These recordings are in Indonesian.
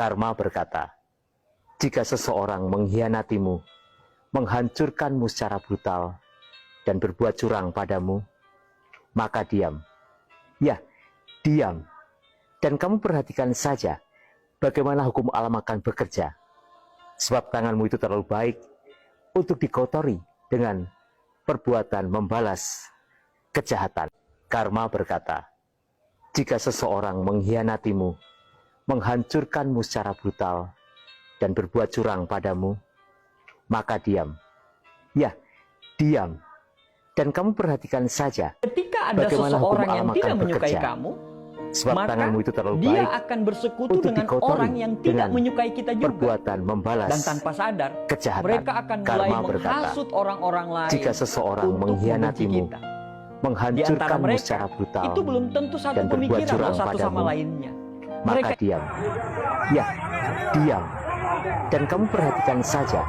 Karma berkata, jika seseorang mengkhianatimu, menghancurkanmu secara brutal, dan berbuat curang padamu, maka diam. Ya, diam. Dan kamu perhatikan saja bagaimana hukum alam akan bekerja. Sebab tanganmu itu terlalu baik untuk dikotori dengan perbuatan membalas kejahatan. Karma berkata, jika seseorang mengkhianatimu, menghancurkanmu secara brutal, dan berbuat curang padamu, maka diam. Ya, diam. Dan kamu perhatikan saja Ketika ada bagaimana hukum seseorang yang alam tidak akan menyukai bekerja. kamu, Sebab maka tanganmu itu terlalu dia baik akan bersekutu untuk dengan dikotori orang yang tidak dengan menyukai kita juga. perbuatan membalas Dan tanpa sadar, kejahatan. mereka akan mulai Karma berkata, menghasut orang-orang lain jika seseorang untuk membenci mengkhianatimu, kita. Di antara menghancurkanmu mereka, secara brutal, itu belum tentu satu dan berbuat pemikiran curang loh satu sama padamu, lainnya. maka Mereka diam. Ya, diam. Dan kamu perhatikan saja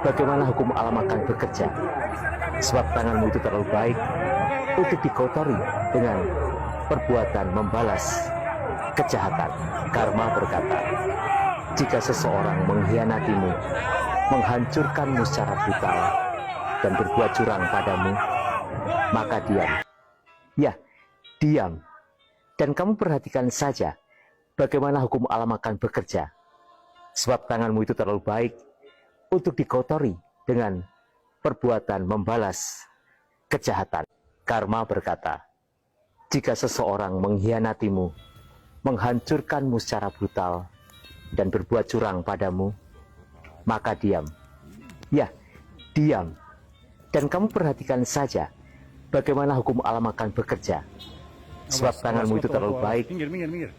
bagaimana hukum alam akan bekerja. Sebab tanganmu itu terlalu baik untuk dikotori dengan perbuatan membalas kejahatan. Karma berkata, jika seseorang mengkhianatimu, menghancurkanmu secara brutal, dan berbuat curang padamu, maka diam. Ya, diam. Dan kamu perhatikan saja bagaimana hukum alam akan bekerja. Sebab tanganmu itu terlalu baik untuk dikotori dengan perbuatan membalas kejahatan. Karma berkata, jika seseorang mengkhianatimu, menghancurkanmu secara brutal, dan berbuat curang padamu, maka diam. Ya, diam. Dan kamu perhatikan saja bagaimana hukum alam akan bekerja. Sebab tanganmu itu terlalu baik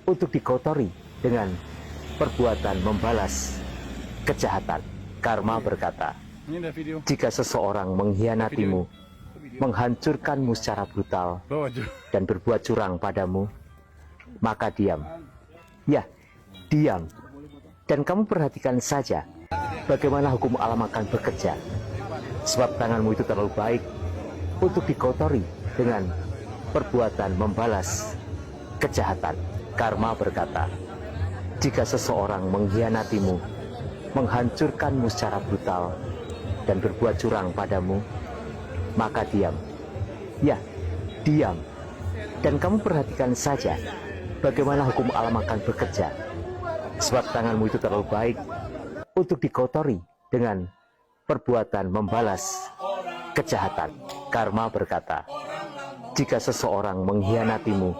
untuk dikotori dengan perbuatan membalas kejahatan. Karma berkata, jika seseorang mengkhianatimu, menghancurkanmu secara brutal, dan berbuat curang padamu, maka diam. Ya, diam. Dan kamu perhatikan saja bagaimana hukum alam akan bekerja. Sebab tanganmu itu terlalu baik untuk dikotori dengan perbuatan membalas kejahatan. Karma berkata, jika seseorang mengkhianatimu, menghancurkanmu secara brutal, dan berbuat curang padamu, maka diam. Ya, diam. Dan kamu perhatikan saja bagaimana hukum alam akan bekerja. Sebab tanganmu itu terlalu baik untuk dikotori dengan perbuatan membalas kejahatan. Karma berkata, jika seseorang mengkhianatimu,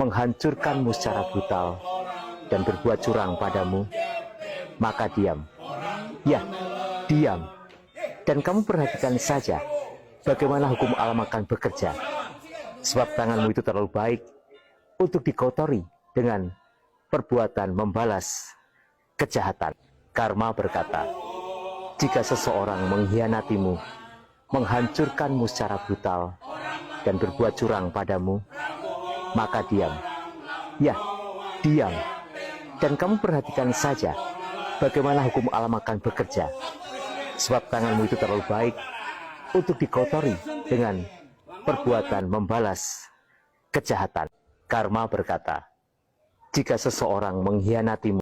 menghancurkanmu secara brutal, dan berbuat curang padamu, maka diam. Ya, diam. Dan kamu perhatikan saja bagaimana hukum alam akan bekerja. Sebab tanganmu itu terlalu baik untuk dikotori dengan perbuatan membalas kejahatan. Karma berkata, jika seseorang mengkhianatimu, menghancurkanmu secara brutal, dan berbuat curang padamu, maka diam. Ya, diam. Dan kamu perhatikan saja bagaimana hukum alam akan bekerja. Sebab tanganmu itu terlalu baik untuk dikotori dengan perbuatan membalas kejahatan. Karma berkata, jika seseorang mengkhianatimu,